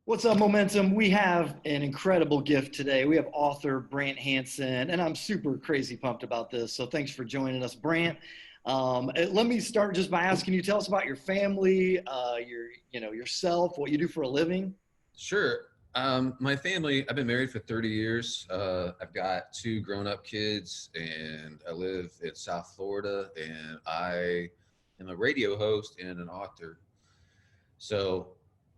What's up, Momentum? We have an incredible gift today. We have author Brant Hansen, and I'm super crazy pumped about this. So thanks for joining us, Brant. Let me start just by asking you, tell us about your family, yourself, what you do for a living. Sure. My family, I've been married for 30 years. I've got two grown-up kids, and I live in South Florida, and I am a radio host and an author. So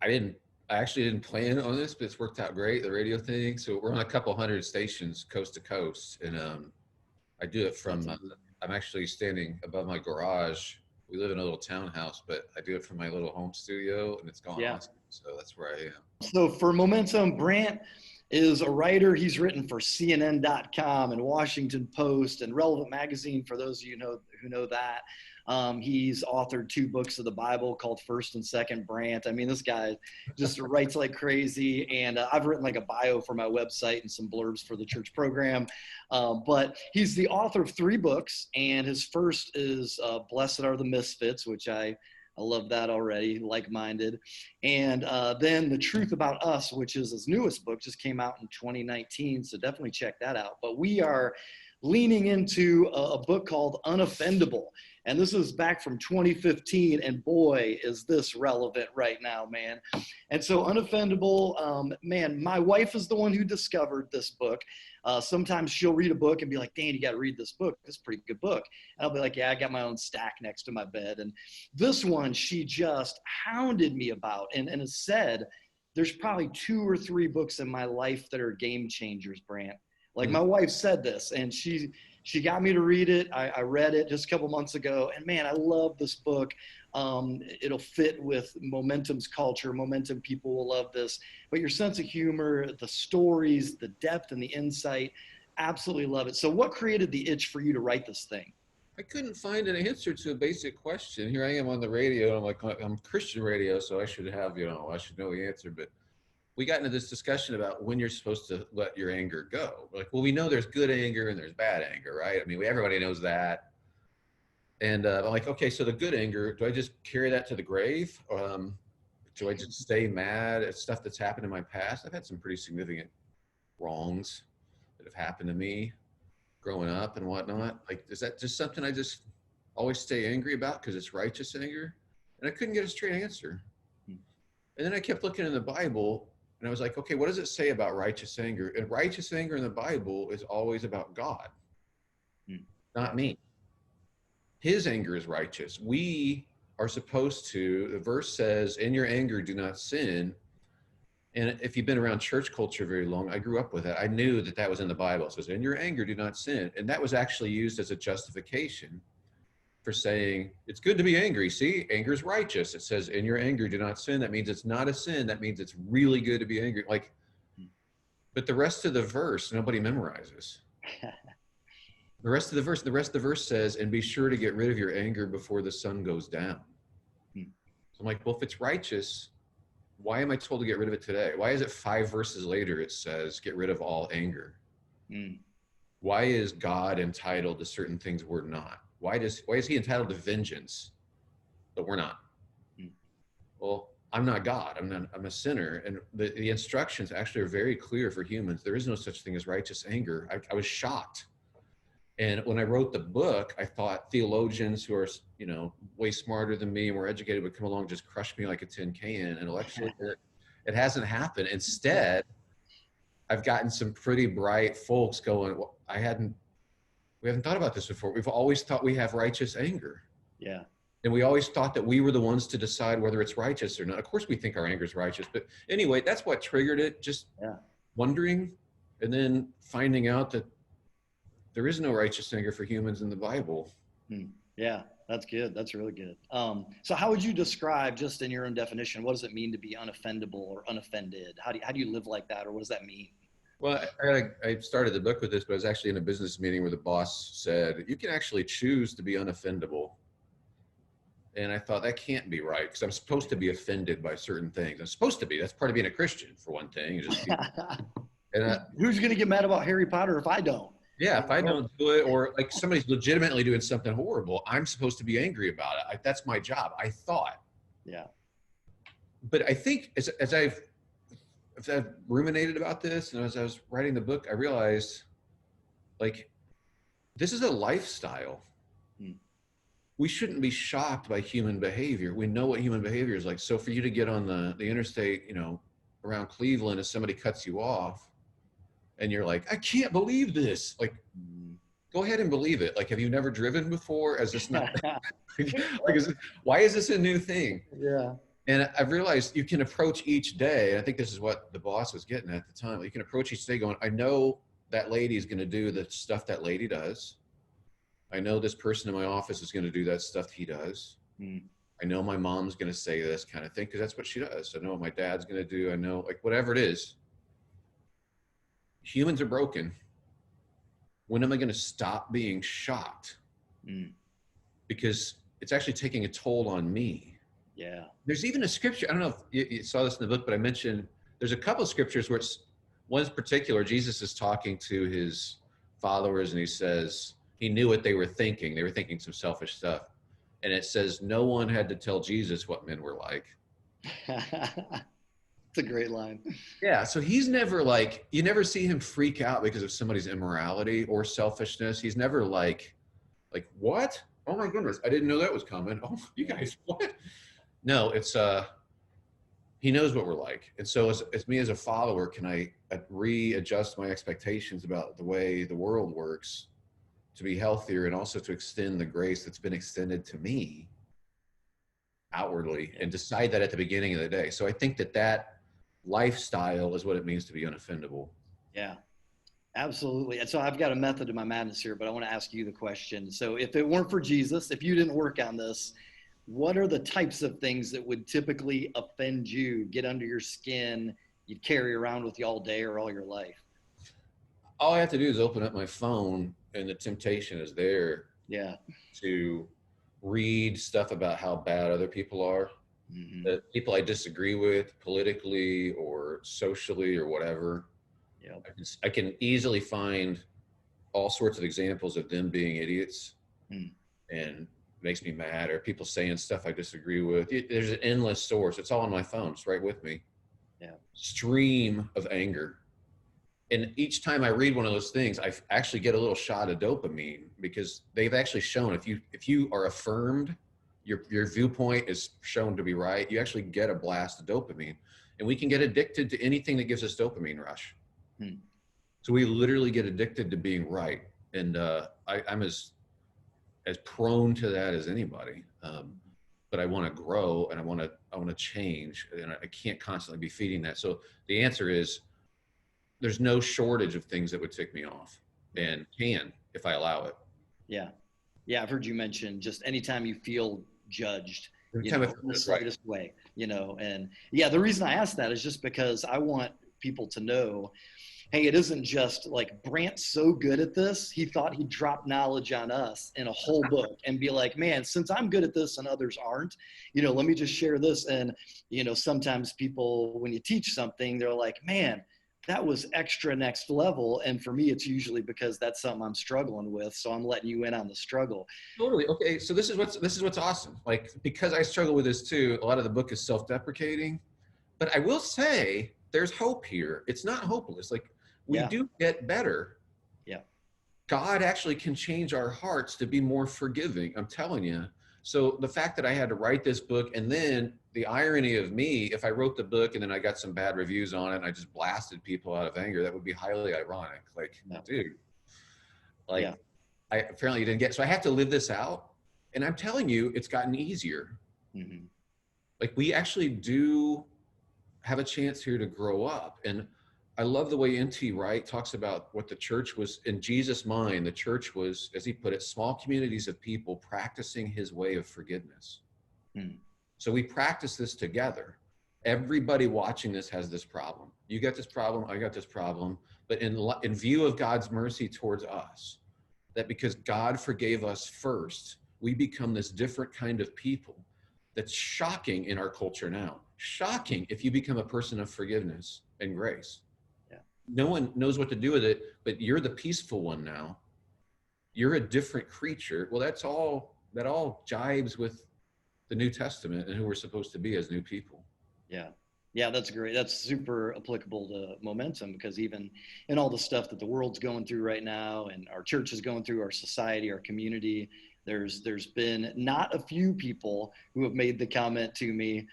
I didn't, I actually didn't plan on this, but it's worked out great, the radio thing. So we're on a couple hundred stations coast to coast, and I do it That's from, I'm actually standing above my garage. We live in a little townhouse, but I do it from my little home studio, and it's gone Yeah. awesome. So that's where I am. So for Momentum, Brant is a writer. He's written for CNN.com and Washington Post and Relevant Magazine, for those of you who know that. He's authored two books of the Bible called First and Second Brant. I mean, this guy just writes like crazy. And I've written like a bio for my website and some blurbs for the church program. But he's the author of three books. And his first is Blessed Are the Misfits, which I love that already, like-minded. And then The Truth About Us, which is his newest book, just came out in 2019. So definitely check that out. But we are leaning into a book called Unoffendable. And this is back from 2015. And boy, is this relevant right now, man. And so Unoffendable, man, my wife is the one who discovered this book. Sometimes she'll read a book and be like, Dan, you got to read this book. It's a pretty good book. And I'll be like, yeah, I got my own stack next to my bed. And this one, she just hounded me about and has said, there's probably two or three books in my life that are game changers, Brant. Like my wife said this, and she got me to read it. I read it just a couple months ago, and man, I love this book. It'll fit with Momentum's culture. Momentum people will love this. But your sense of humor, the stories, the depth and the insight, absolutely love it. So what created the itch for you to write this thing? I couldn't find an answer to a basic question. Here I am on the radio, and I'm like, I'm Christian radio, so I should have, I should know the answer. But we got into this discussion about when you're supposed to let your anger go. We're like, well, we know there's good anger and there's bad anger, right? I mean, everybody knows that. And I'm like, okay, so the good anger, do I just carry that to the grave? Do I just stay mad at stuff that's happened in my past? I've had some pretty significant wrongs that have happened to me growing up and whatnot. Like, is that just something I just always stay angry about because it's righteous anger? And I couldn't get a straight answer. And then I kept looking in the Bible, and I was like, okay, what does it say about righteous anger? And righteous anger in the Bible is always about God, not me. His anger is righteous. We are supposed to, the verse says, in your anger, do not sin. And if you've been around church culture very long, I grew up with it. I knew that that was in the Bible. It says, in your anger, do not sin. And that was actually used as a justification for saying, it's good to be angry. See, anger is righteous. It says, in your anger, do not sin. That means it's not a sin. That means it's really good to be angry. Like, but the rest of the verse, nobody memorizes. The rest of the verse says, and be sure to get rid of your anger before the sun goes down. So I'm like, well, if it's righteous, why am I told to get rid of it today? Why is it 5 verses later it says, get rid of all anger? Why is God entitled to certain things we're not? Why is he entitled to vengeance, but we're not? Well, I'm not God. I'm a sinner. And the instructions actually are very clear for humans. There is no such thing as righteous anger. I was shocked. And when I wrote the book, I thought theologians who are, way smarter than me and more educated would come along and just crush me like a tin can. And intellectually, it hasn't happened. Instead, I've gotten some pretty bright folks going, well, we haven't thought about this before. We've always thought we have righteous anger. Yeah. And we always thought that we were the ones to decide whether it's righteous or not. Of course, we think our anger is righteous. But anyway, that's what triggered it, just wondering and then finding out that there is no righteous anger for humans in the Bible. Yeah, that's good. That's really good. So how would you describe, just in your own definition, what does it mean to be unoffendable or unoffended? How do you live like that, or what does that mean? Well, I started the book with this, but I was actually in a business meeting where the boss said, you can actually choose to be unoffendable. And I thought that can't be right, because I'm supposed to be offended by certain things. I'm supposed to be. That's part of being a Christian, for one thing. Who's going to get mad about Harry Potter if I don't? Yeah, if I don't do it, or like somebody's legitimately doing something horrible, I'm supposed to be angry about it. That's my job, I thought. Yeah. But I think as I've I've ruminated about this, and as I was writing the book, I realized, like, this is a lifestyle. Mm. We shouldn't be shocked by human behavior. We know what human behavior is like. So for you to get on the interstate, you know, around Cleveland, if somebody cuts you off and you're like, I can't believe this. Like, go ahead and believe it. Like, have you never driven before? Is this not, like, why is this a new thing? Yeah. And I've realized you can approach each day. And I think this is what the boss was getting at the time. You can approach each day going, I know that lady is going to do the stuff that lady does. I know this person in my office is going to do that stuff he does. Mm. I know my mom's going to say this kind of thing because that's what she does. I know what my dad's going to do. I know, like, whatever it is. Humans are broken. When am I going to stop being shocked? Mm. Because it's actually taking a toll on me. Yeah. There's even a scripture. I don't know if you saw this in the book, but I mentioned there's a couple of scriptures where one's particular. Jesus is talking to his followers and he says, he knew what they were thinking. They were thinking some selfish stuff. And it says, no one had to tell Jesus what men were like. It's a great line. Yeah. So he's never like, you never see him freak out because of somebody's immorality or selfishness. He's never like, what? Oh my goodness. I didn't know that was coming. Oh, you guys, what? No, it's, he knows what we're like. And so as me as a follower, can I readjust my expectations about the way the world works to be healthier and also to extend the grace that's been extended to me outwardly and decide that at the beginning of the day. So I think that lifestyle is what it means to be unoffendable. Yeah, absolutely. And so I've got a method to my madness here, but I want to ask you the question. So if it weren't for Jesus, if you didn't work on this, what are the types of things that would typically offend you, get under your skin, you'd carry around with you all day or all your life? All I have to do is open up my phone and the temptation is there Yeah. to read stuff about how bad other people are, the people I disagree with politically or socially or whatever. Yep. I can easily find all sorts of examples of them being idiots and makes me mad, or people saying stuff I disagree with. There's an endless source. It's all on my phone. It's right with me. Yeah. Stream of anger. And each time I read one of those things, I actually get a little shot of dopamine because they've actually shown if you are affirmed, your viewpoint is shown to be right, you actually get a blast of dopamine. And we can get addicted to anything that gives us dopamine rush. So we literally get addicted to being right. And I'm as prone to that as anybody. But I want to grow and I want to change, and I can't constantly be feeding that. So the answer is, there's no shortage of things that would tick me off and can, if I allow it. Yeah. Yeah. I've heard you mention just anytime you feel judged, in the slightest way, and yeah, the reason I asked that is just because I want people to know, hey, it isn't just like Brant's so good at this. He thought he'd drop knowledge on us in a whole book and be like, man, since I'm good at this and others aren't, let me just share this. And, sometimes people, when you teach something, they're like, man, that was extra next level. And for me, it's usually because that's something I'm struggling with. So I'm letting you in on the struggle. Totally. Okay. So this is what's awesome. Like, because I struggle with this too, a lot of the book is self-deprecating, but I will say there's hope here. It's not hopeless. Like, we do get better. Yeah. God actually can change our hearts to be more forgiving. I'm telling you. So the fact that I had to write this book, and then the irony of me, if I wrote the book and then I got some bad reviews on it and I just blasted people out of anger, that would be highly ironic. Like, dude, like, I apparently you didn't get, so I have to live this out. And I'm telling you, it's gotten easier. Like, we actually do have a chance here to grow up. And I love the way N.T. Wright talks about what the church was, in Jesus' mind, the church was, as he put it, small communities of people practicing his way of forgiveness. So we practice this together. Everybody watching this has this problem. You got this problem, I got this problem. But in view of God's mercy towards us, that because God forgave us first, we become this different kind of people. That's shocking in our culture now. Shocking if you become a person of forgiveness and grace. No one knows what to do with it, but you're the peaceful one now. You're a different creature. Well, that all jibes with the New Testament and who we're supposed to be as new people. Yeah. Yeah, that's great. That's super applicable to momentum, because even in all the stuff that the world's going through right now and our church is going through, our society, our community, there's been not a few people who have made the comment to me,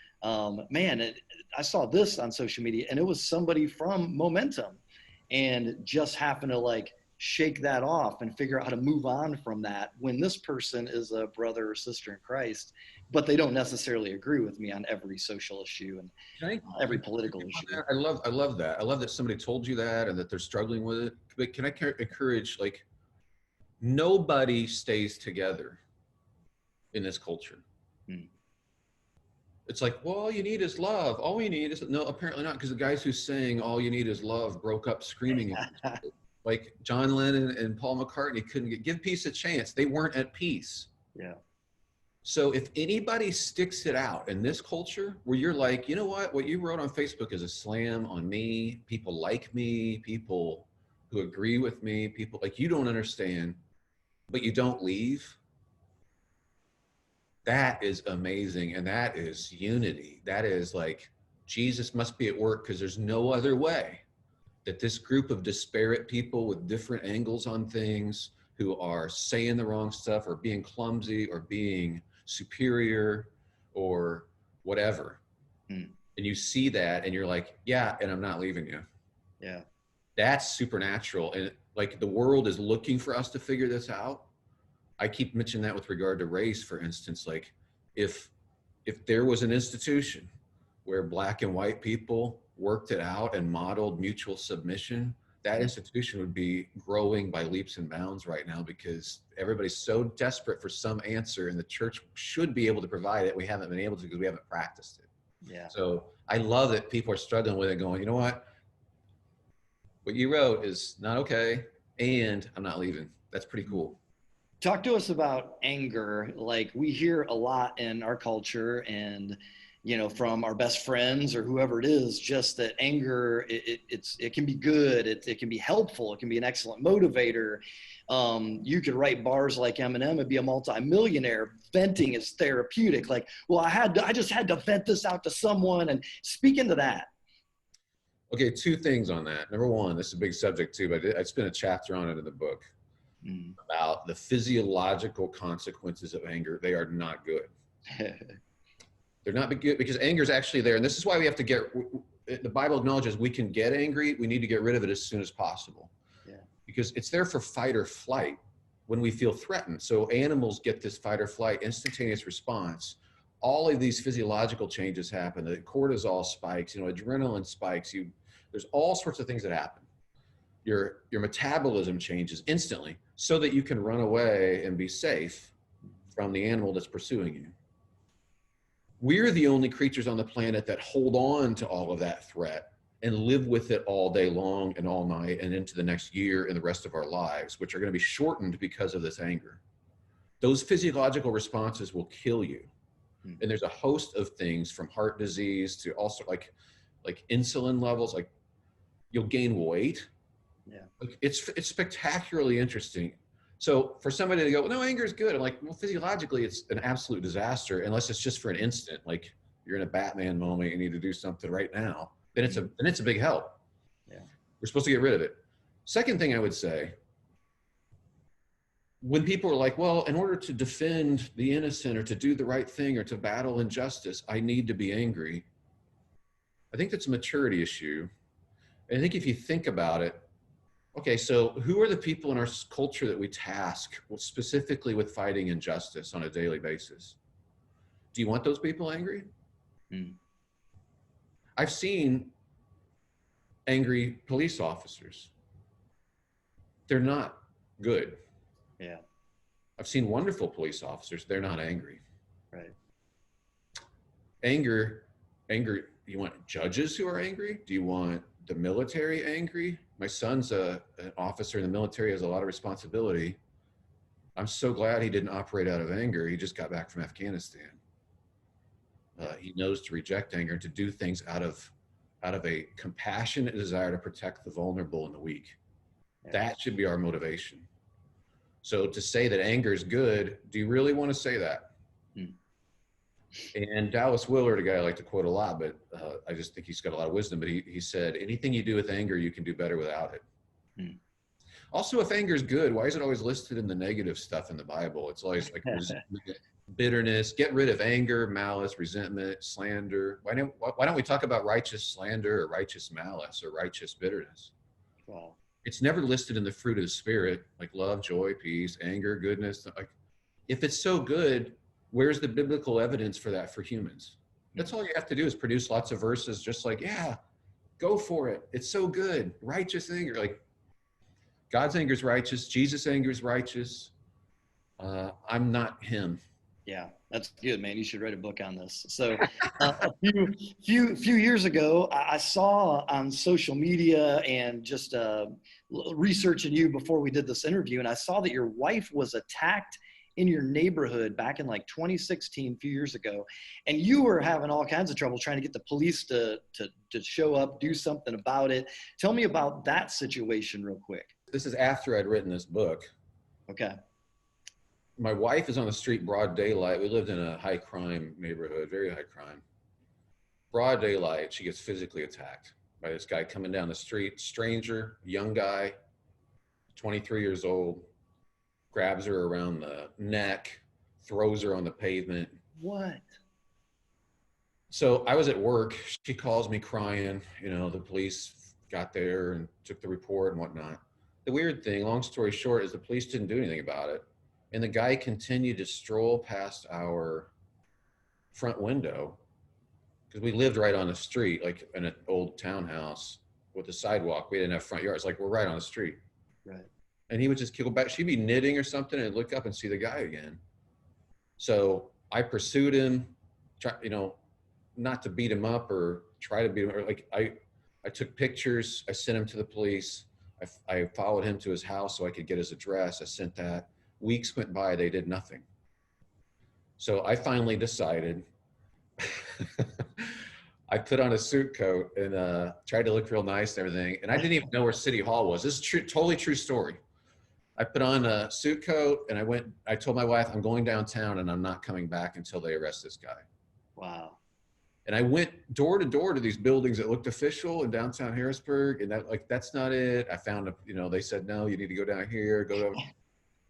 man, I saw this on social media and it was somebody from Momentum, and just happen to like shake that off and figure out how to move on from that when this person is a brother or sister in Christ, but they don't necessarily agree with me on every social issue and Can I, every political issue. I love that. I love that somebody told you that and that they're struggling with it. But can I encourage, like, nobody stays together in this culture. Hmm. It's like, well, all you need is love. All we need is, no, apparently not, because the guys who sang all you need is love broke up screaming. Like John Lennon and Paul McCartney couldn't give peace a chance. They weren't at peace. Yeah. So if anybody sticks it out in this culture where you're like, you know what you wrote on Facebook is a slam on me, people like me, people who agree with me, people like, you don't understand, but you don't leave. That is amazing. And that is unity. That is like, Jesus must be at work, because there's no other way that this group of disparate people with different angles on things, who are saying the wrong stuff or being clumsy or being superior or whatever. Hmm. And you see that and you're like, yeah, and I'm not leaving you. Yeah. That's supernatural. And like, the world is looking for us to figure this out. I keep mentioning that with regard to race, for instance. Like, if there was an institution where Black and white people worked it out and modeled mutual submission, that institution would be growing by leaps and bounds right now, because everybody's so desperate for some answer, and the church should be able to provide it. We haven't been able to, because we haven't practiced it. Yeah. So I love that people are struggling with it, going, you know what you wrote is not okay, and I'm not leaving. That's pretty cool. Talk to us about anger. Like, we hear a lot in our culture, and from our best friends or whoever it is, just that anger, it can be good, it can be helpful, it can be an excellent motivator. You could write bars like Eminem and be a multi-millionaire. Venting is therapeutic. Like, well, I just had to vent this out to someone. And speak into that. Okay, two things on that. Number one, this is a big subject too, but I spent a chapter on it in the book about the physiological consequences of anger. They are not good. They're not good, because anger is actually there. And this is why we have to the Bible acknowledges we can get angry. We need to get rid of it as soon as possible. Yeah. Because it's there for fight or flight when we feel threatened. So animals get this fight or flight instantaneous response. All of these physiological changes happen. The cortisol spikes, adrenaline spikes. There's all sorts of things that happen. Your metabolism changes instantly so that you can run away and be safe from the animal that's pursuing you. We're the only creatures on the planet that hold on to all of that threat and live with it all day long and all night and into the next year and the rest of our lives, which are going to be shortened because of this anger. Those physiological responses will kill you. And there's a host of things, from heart disease to also like insulin levels. Like, you'll gain weight. Yeah. Like, it's spectacularly interesting. So for somebody to go, well, no, anger is good. I'm like, well, physiologically, it's an absolute disaster unless it's just for an instant. Like, you're in a Batman moment, you need to do something right now. Then it's a big help. Yeah. We're supposed to get rid of it. Second thing I would say, when people are like, well, in order to defend the innocent or to do the right thing or to battle injustice, I need to be angry. I think that's a maturity issue. And I think if you think about it, okay, so who are the people in our culture that we task specifically with fighting injustice on a daily basis? Do you want those people angry? I've seen angry police officers. They're not good. Yeah. I've seen wonderful police officers. They're not angry. Right. Anger, you want judges who are angry? Do you want the military angry? My son's an officer in the military, has a lot of responsibility. I'm so glad he didn't operate out of anger. He just got back from Afghanistan. He knows to reject anger and to do things out of a compassionate desire to protect the vulnerable and the weak. Yes. That should be our motivation. So to say that anger is good, do you really want to say that? And Dallas Willard, a guy I like to quote a lot, but I just think he's got a lot of wisdom, but he said, anything you do with anger, you can do better without it. Hmm. Also, if anger is good, why is it always listed in the negative stuff in the Bible? It's always like bitterness. Get rid of anger, malice, resentment, slander. Why don't we talk about righteous slander or righteous malice or righteous bitterness? Wow. It's never listed in the fruit of the spirit, like love, joy, peace, anger, goodness. Like, if it's so good, where's the biblical evidence for that for humans? That's all you have to do is produce lots of verses, just like, yeah, go for it. It's so good. Righteous anger. Like, God's anger is righteous. Jesus' anger is righteous. I'm not him. Yeah, that's good, man. You should write a book on this. So, a few years ago, I saw on social media and just researching you before we did this interview, and I saw that your wife was attacked in your neighborhood back in like 2016, a few years ago, and you were having all kinds of trouble trying to get the police to show up, do something about it. Tell me about that situation real quick. This is after I'd written this book. Okay. My wife is on the street, broad daylight. We lived in a high crime neighborhood, very high crime. Broad daylight, she gets physically attacked by this guy coming down the street, stranger, young guy, 23 years old, grabs her around the neck, throws her on the pavement. What? So I was at work. She calls me crying. You know, the police got there and took the report and whatnot. The weird thing, long story short, is the police didn't do anything about it. And the guy continued to stroll past our front window because we lived right on the street, like in an old townhouse with a sidewalk. We didn't have front yards. Like, we're right on the street. Right. And he would just go back. She'd be knitting or something and look up and see the guy again. So I pursued him, not to beat him up or try to beat him. Or like I took pictures. I sent him to the police. I followed him to his house so I could get his address. I sent that. Weeks went by, they did nothing. So I finally decided, I put on a suit coat and tried to look real nice and everything. And I didn't even know where City Hall was. This is true, totally true story. I put on a suit coat and I told my wife, I'm going downtown and I'm not coming back until they arrest this guy. Wow. And I went door to door to these buildings that looked official in downtown Harrisburg. And that's not it. I found they said, no, you need to go down here,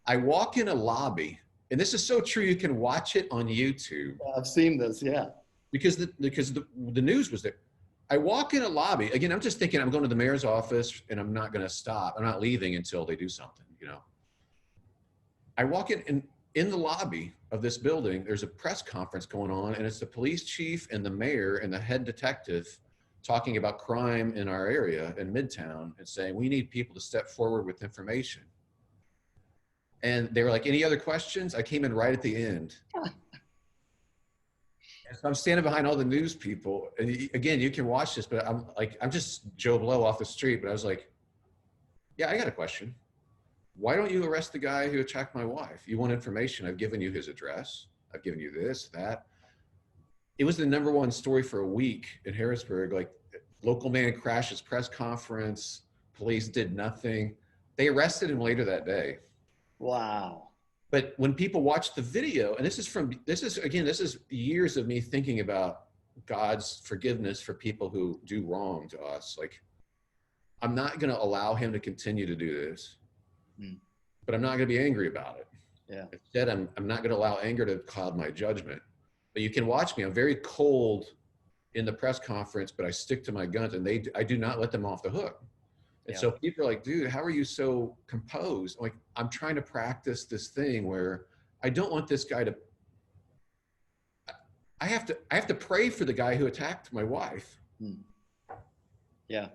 I walk in a lobby, and this is so true. You can watch it on YouTube. I've seen this, yeah. Because the news was there. I walk in a lobby. Again, I'm just thinking I'm going to the mayor's office, and I'm not going to stop. I'm not leaving until they do something, I walk in the lobby of this building, there's a press conference going on, and it's the police chief and the mayor and the head detective talking about crime in our area in Midtown and saying, we need people to step forward with information. And they were like, any other questions? I came in right at the end. And so I'm standing behind all the news people. And again, you can watch this, but I'm just Joe Blow off the street. But I was like, yeah, I got a question. Why don't you arrest the guy who attacked my wife? You want information. I've given you his address. I've given you this, that. It was the #1 story for a week in Harrisburg. Like, local man crashes press conference. Police did nothing. They arrested him later that day. Wow. But when people watch the video, and this is years of me thinking about God's forgiveness for people who do wrong to us. Like, I'm not going to allow him to continue to do this, but I'm not going to be angry about it. Yeah. Instead, I'm not going to allow anger to cloud my judgment. But you can watch me. I'm very cold in the press conference, but I stick to my guns, and I do not let them off the hook. And so people are like, dude, how are you so composed? I'm like, I'm trying to practice this thing where I don't want this guy to, I have to pray for the guy who attacked my wife. Yeah.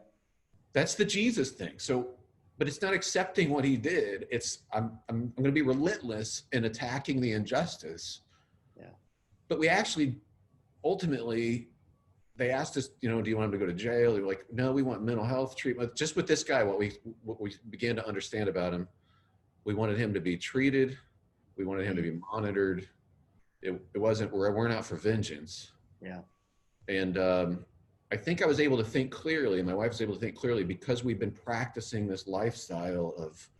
That's the Jesus thing. So, but it's not accepting what he did. It's, I'm going to be relentless in attacking the injustice. Yeah. But we actually, ultimately, they asked us, do you want him to go to jail? They were like, no, we want mental health treatment. Just with this guy, what we began to understand about him, we wanted him to be treated. We wanted him to be monitored. It wasn't, we weren't out for vengeance. Yeah. And I think I was able to think clearly, and my wife was able to think clearly because we've been practicing this lifestyle of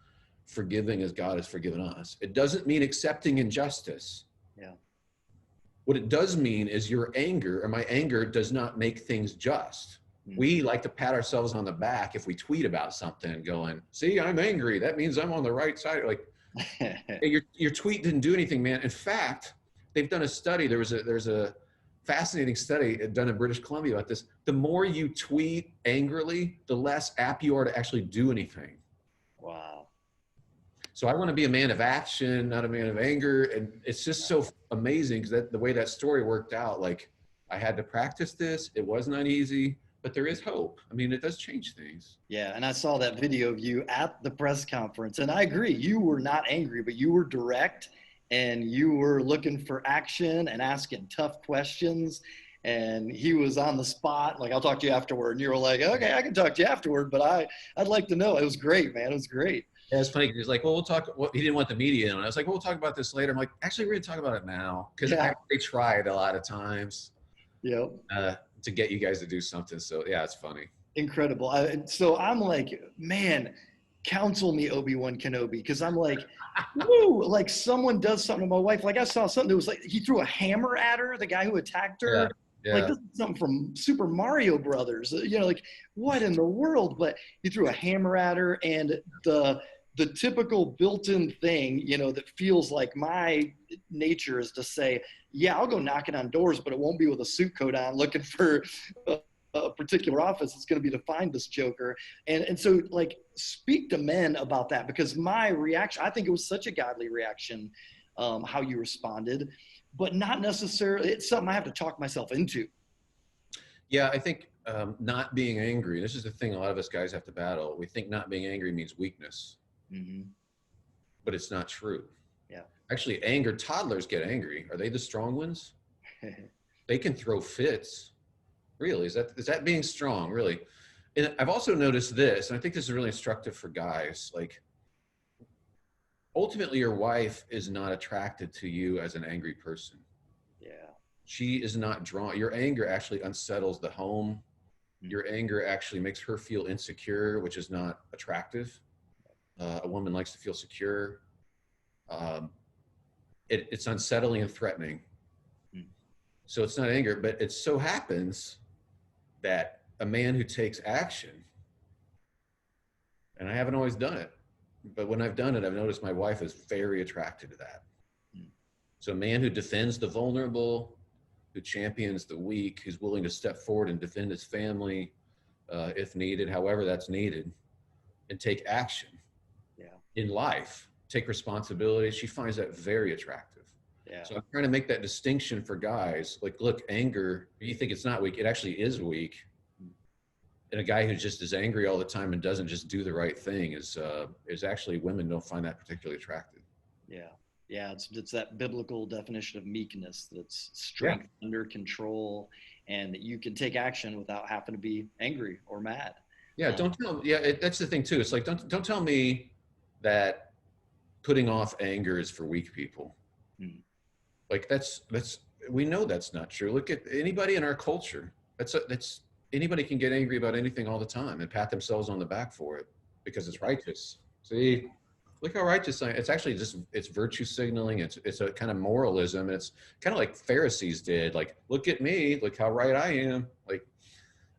forgiving as God has forgiven us. It doesn't mean accepting injustice. Yeah. What it does mean is your anger, or my anger, does not make things just. We like to pat ourselves on the back if we tweet about something going, see, I'm angry. That means I'm on the right side. Like, hey, your tweet didn't do anything, man. In fact, they've done a study. There's a fascinating study done in British Columbia about this. The more you tweet angrily, the less apt you are to actually do anything. Wow. So I want to be a man of action, not a man of anger. And it's just so amazing because the way that story worked out, like I had to practice this. It was not easy, but there is hope. I mean, it does change things. Yeah. And I saw that video of you at the press conference, and I agree. You were not angry, but you were direct, and you were looking for action and asking tough questions. And he was on the spot. Like, I'll talk to you afterward. And you were like, okay, I can talk to you afterward, but I'd like to know. It was great, man. It was great. Yeah, it's funny because he's like, well, we'll talk. Well, he didn't want the media in. I was like, well, we'll talk about this later. I'm like, actually, we're going to talk about it now because they tried a lot of times to get you guys to do something. So, yeah, it's funny. Incredible. So I'm like, man, counsel me, Obi-Wan Kenobi, because I'm like, woo, like someone does something to my wife. Like I saw something that was like, he threw a hammer at her, the guy who attacked her. Yeah. Like, this is something from Super Mario Brothers, like what in the world? But he threw a hammer at her, and the typical built-in thing, that feels like my nature is to say, yeah, I'll go knocking on doors, but it won't be with a suit coat on looking for a particular office. It's going to be to find this joker. And so, like, speak to men about that, because my reaction, I think it was such a godly reaction, how you responded, but not necessarily, it's something I have to talk myself into. Yeah, I think not being angry, this is the thing a lot of us guys have to battle. We think not being angry means weakness. Mm-hmm. But it's not true. Yeah. Actually, toddlers get angry. Are they the strong ones? They can throw fits. Really? Is that being strong? Really? And I've also noticed this, and I think this is really instructive for guys. Like, ultimately, your wife is not attracted to you as an angry person. Yeah. She is not drawn. Your anger actually unsettles the home. Your anger actually makes her feel insecure, which is not attractive. A woman likes to feel secure. It's unsettling and threatening. So it's not anger, but it so happens that a man who takes action, and I haven't always done it, but when I've done it, I've noticed my wife is very attracted to that. So a man who defends the vulnerable, who champions the weak, who's willing to step forward and defend his family if needed, however that's needed, and take action in life, take responsibility. She finds that very attractive. Yeah. So I'm trying to make that distinction for guys. Like, look, anger, you think it's not weak, it actually is weak. And a guy who just is angry all the time and doesn't just do the right thing is actually, women don't find that particularly attractive. Yeah. Yeah. It's that biblical definition of meekness, that's strength under control, and that you can take action without having to be angry or mad. Yeah. That's the thing too. It's like, don't tell me that putting off anger is for weak people. Like we know that's not true. Look at anybody in our culture. That's anybody can get angry about anything all the time and pat themselves on the back for it because it's righteous. See, look how righteous I am. It's actually it's virtue signaling. It's a kind of moralism. And it's kind of like Pharisees did. Like, look at me, look how right I am. Like,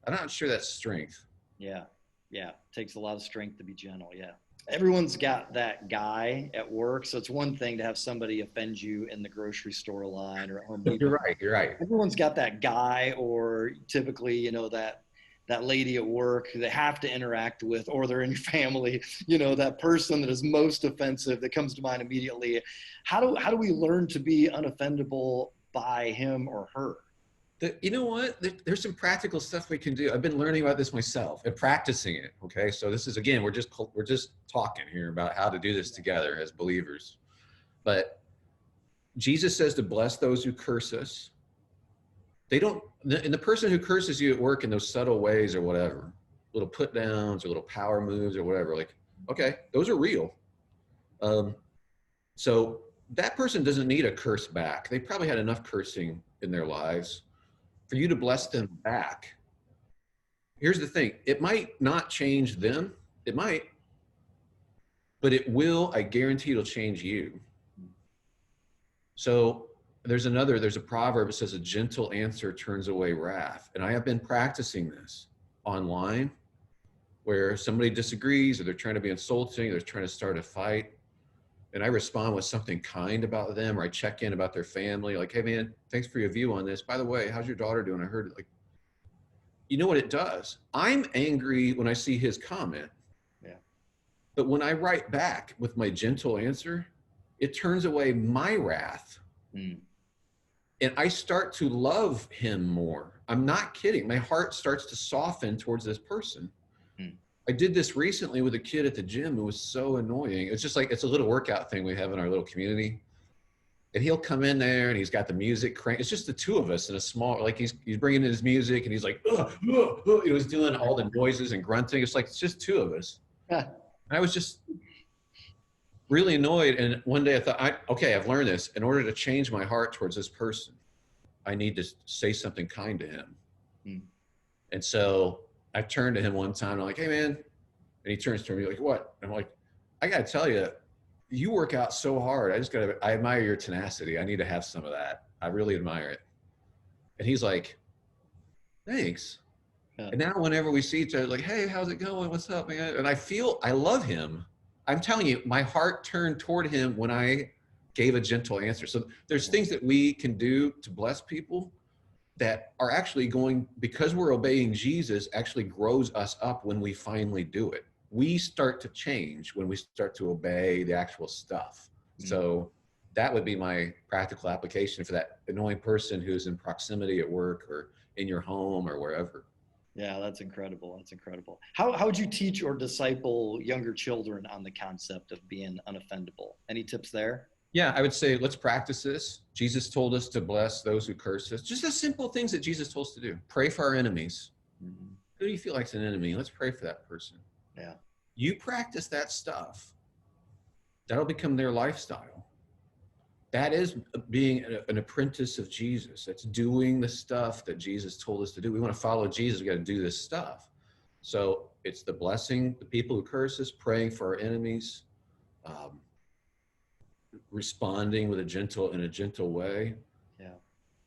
I'm not sure that's strength. Yeah. Yeah. It takes a lot of strength to be gentle. Yeah. Everyone's got that guy at work. So it's one thing to have somebody offend you in the grocery store line or Home Depot. You're right. Everyone's got that guy, or typically, that lady at work who they have to interact with, or they're in your family, that person that is most offensive that comes to mind immediately. How do we learn to be unoffendable by him or her? You know what? There's some practical stuff we can do. I've been learning about this myself and practicing it. Okay, so this is, again, we're just talking here about how to do this together as believers. But Jesus says to bless those who curse us. And the person who curses you at work in those subtle ways or whatever, little put downs or little power moves or whatever, like, okay, those are real. So that person doesn't need a curse back. They probably had enough cursing in their lives for you to bless them back. Here's the thing. It might not change them. It might, but it will, I guarantee it'll change you. So there's a proverb that says a gentle answer turns away wrath. And I have been practicing this online where somebody disagrees or they're trying to be insulting, they're trying to start a fight. And I respond with something kind about them, or I check in about their family. Like, hey man, thanks for your view on this. By the way, how's your daughter doing? I heard it. Like, you know what it does? I'm angry when I see his comment. Yeah. But when I write back with my gentle answer, it turns away my wrath. Mm. And I start to love him more. I'm not kidding. My heart starts to soften towards this person. Mm. I did this recently with a kid at the gym who was so annoying. It's just like, it's a little workout thing we have in our little community. And he'll come in there and he's got the music crank. It's just the two of us in a small, like he's bringing in his music and he's like, he was doing all the noises and grunting. It's like, it's just two of us. Yeah. I was just really annoyed. And one day I thought, okay, I've learned this. In order to change my heart towards this person, I need to say something kind to him. Mm. And so I turned to him one time. I'm like, hey man. And he turns to me like, what? And I'm like, I got to tell you, you work out so hard. I admire your tenacity. I need to have some of that. I really admire it. And he's like, thanks. Yeah. And now whenever we see each other, like, hey, how's it going? What's up, man? And I love him. I'm telling you, my heart turned toward him when I gave a gentle answer. So there's things that we can do to bless people that are actually going, because we're obeying Jesus, actually grows us up when we finally do it. We start to change when we start to obey the actual stuff. Mm-hmm. So that would be my practical application for that annoying person who's in proximity at work or in your home or wherever. Yeah, that's incredible. That's incredible. How would you teach or disciple younger children on the concept of being unoffendable? Any tips there? Yeah, I would say let's practice this. Jesus told us to bless those who curse us. Just the simple things that Jesus told us to do. Pray for our enemies. Mm-hmm. Who do you feel like is an enemy? Let's pray for that person. Yeah. You practice that stuff, that'll become their lifestyle. That is being an apprentice of Jesus. That's doing the stuff that Jesus told us to do. We want to follow Jesus. We got to do this stuff. So it's the blessing the people who curse us, praying for our enemies, responding in a gentle way. Yeah.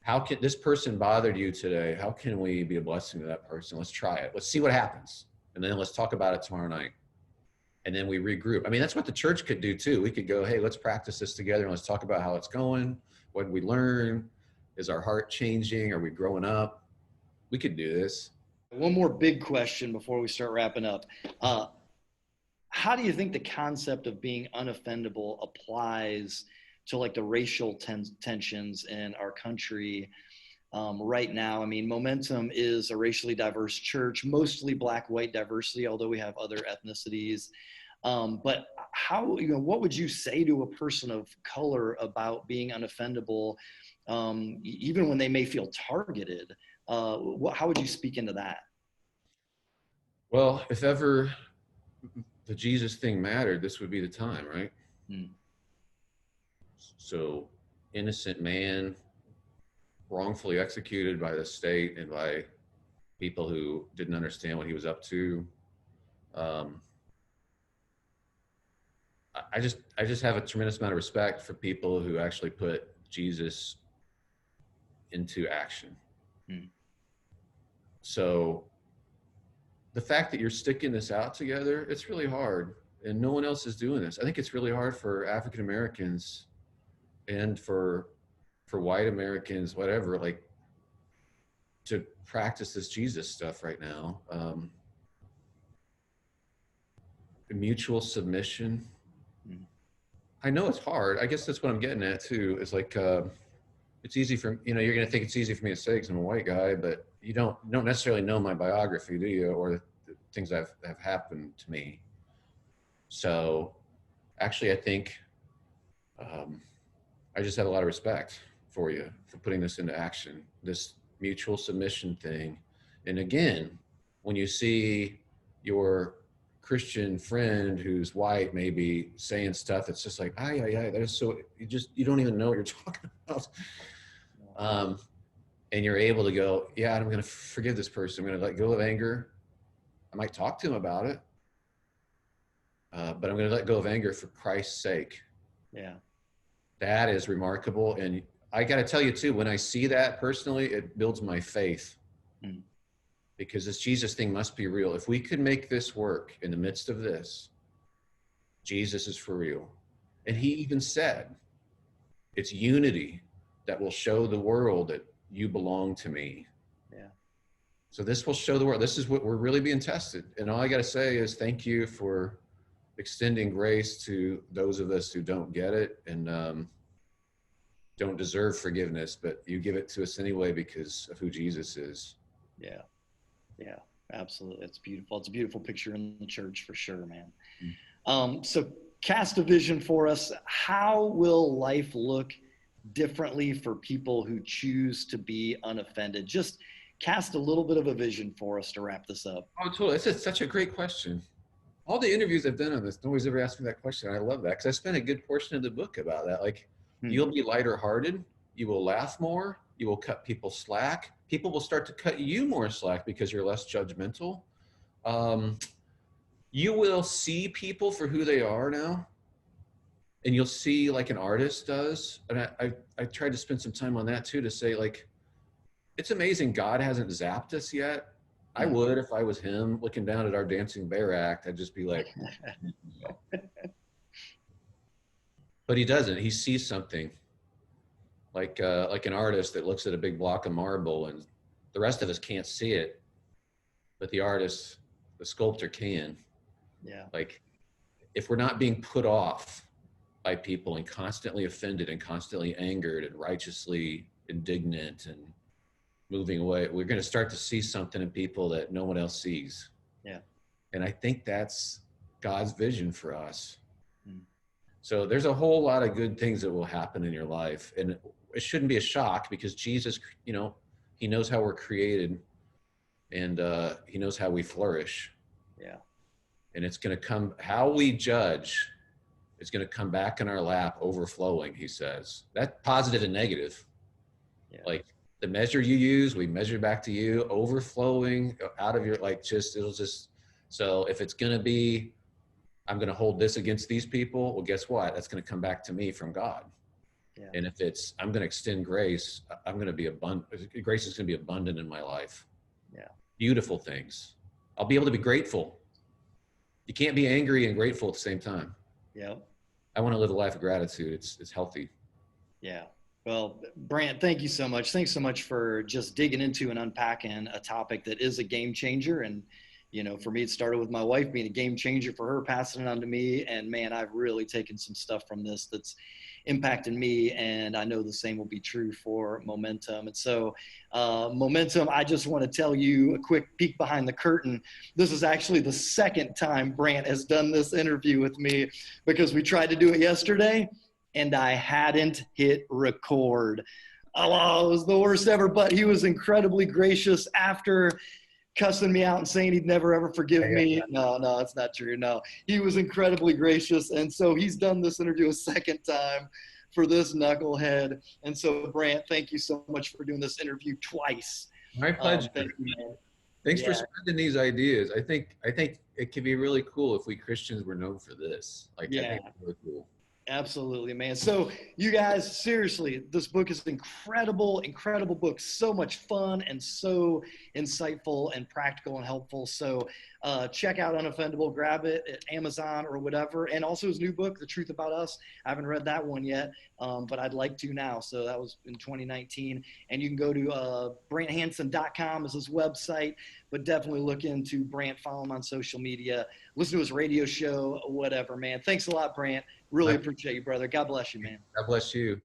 How can this person bothered you today? How can we be a blessing to that person? Let's try it. Let's see what happens. And then let's talk about it tomorrow night. And then we regroup. I mean, that's what the church could do too. We could go, hey, let's practice this together and let's talk about how it's going. What did we learn? Is our heart changing? Are we growing up? We could do this. One more big question before we start wrapping up. How do you think the concept of being unoffendable applies to like the racial tensions in our country right now? I mean, Momentum is a racially diverse church, mostly Black-white diversity, although we have other ethnicities. But how, what would you say to a person of color about being unoffendable, even when they may feel targeted? How would you speak into that? Well, if ever the Jesus thing mattered, this would be the time, right? Hmm. So, innocent man wrongfully executed by the state and by people who didn't understand what he was up to. I just have a tremendous amount of respect for people who actually put Jesus into action. Hmm. So the fact that you're sticking this out together, it's really hard, and no one else is doing this. I think it's really hard for African Americans and for white Americans, whatever, like to practice this Jesus stuff right now. Mutual submission. I know it's hard. I guess that's what I'm getting at too. Is like it's easy for you're going to think it's easy for me to say because I'm a white guy, but you don't necessarily know my biography, do you, or the things that have happened to me. So, actually, I think I just have a lot of respect for you for putting this into action. This mutual submission thing, and again, when you see your Christian friend who's white maybe saying stuff that's just like, that is so, you don't even know what you're talking about. And you're able to go, yeah, I'm going to forgive this person. I'm going to let go of anger. I might talk to him about it, but I'm going to let go of anger for Christ's sake. Yeah. That is remarkable. And I got to tell you too, when I see that personally, it builds my faith. Mm. Because this Jesus thing must be real. If we could make this work in the midst of this, Jesus is for real. And he even said, it's unity that will show the world that you belong to me. Yeah. So this will show the world. This is what we're really being tested. And all I got to say is thank you for extending grace to those of us who don't get it and don't deserve forgiveness, but you give it to us anyway because of who Jesus is. Yeah. Yeah, absolutely. It's beautiful. It's a beautiful picture in the church for sure, man. So cast a vision for us. How will life look differently for people who choose to be unoffended? Just cast a little bit of a vision for us to wrap this up. Oh, totally. It's such a great question. All the interviews I've done on this, nobody's ever asked me that question. I love that because I spent a good portion of the book about that. Like, you'll be lighter hearted. You will laugh more. You will cut people slack. People will start to cut you more slack because you're less judgmental. You will see people for who they are now. And you'll see like an artist does. And I tried to spend some time on that too, to say like, it's amazing God hasn't zapped us yet. I would if I was him looking down at our Dancing Bear act. I'd just be like, but he doesn't. He sees something like an artist that looks at a big block of marble and the rest of us can't see it, but the artist, the sculptor can. Yeah. Like if we're not being put off by people and constantly offended and constantly angered and righteously indignant and moving away, we're going to start to see something in people that no one else sees. Yeah. And I think that's God's vision for us. So there's a whole lot of good things that will happen in your life. And it shouldn't be a shock because Jesus, you know, he knows how we're created and he knows how we flourish. Yeah. And it's going to come, how we judge is going to come back in our lap overflowing, he says. That's positive and negative. Yeah. Like the measure you use, we measure back to you, overflowing out of your, like just, it'll just, so if it's going to be, I'm going to hold this against these people, well, guess what? That's going to come back to me from God. Yeah. And if it's, I'm going to extend grace, I'm going to be abundant. Grace is going to be abundant in my life. Yeah. Beautiful things. I'll be able to be grateful. You can't be angry and grateful at the same time. Yeah. I want to live a life of gratitude. It's healthy. Yeah. Well, Brant, thank you so much. Thanks so much for just digging into and unpacking a topic that is a game changer. And, you know, for me, it started with my wife being a game changer for her, passing it on to me. And man, I've really taken some stuff from this that's impacted me. And I know the same will be true for Momentum. And so Momentum, I just want to tell you a quick peek behind the curtain. This is actually the second time Brant has done this interview with me because we tried to do it yesterday and I hadn't hit record. Oh, it was the worst ever, but he was incredibly gracious after cussing me out and saying he'd never ever forgive me. No, it's not true. No, he was incredibly gracious. And so he's done this interview a second time for this knucklehead. And so Brant, thank you so much for doing this interview twice. My pleasure. Thank you, man. Thanks for spreading these ideas. I think it could be really cool if we Christians were known for this. Like, I think it's really cool. Absolutely, man. So you guys, seriously, this book is an incredible book. So much fun and so insightful and practical and helpful. So check out Unoffendable, grab it at Amazon or whatever. And also his new book, The Truth About Us. I haven't read that one yet, but I'd like to now. So that was in 2019. And you can go to BrantHansen.com is his website, but definitely look into Brant, follow him on social media, listen to his radio show, whatever, man. Thanks a lot, Brant. Really appreciate you, brother. God bless you, man. God bless you.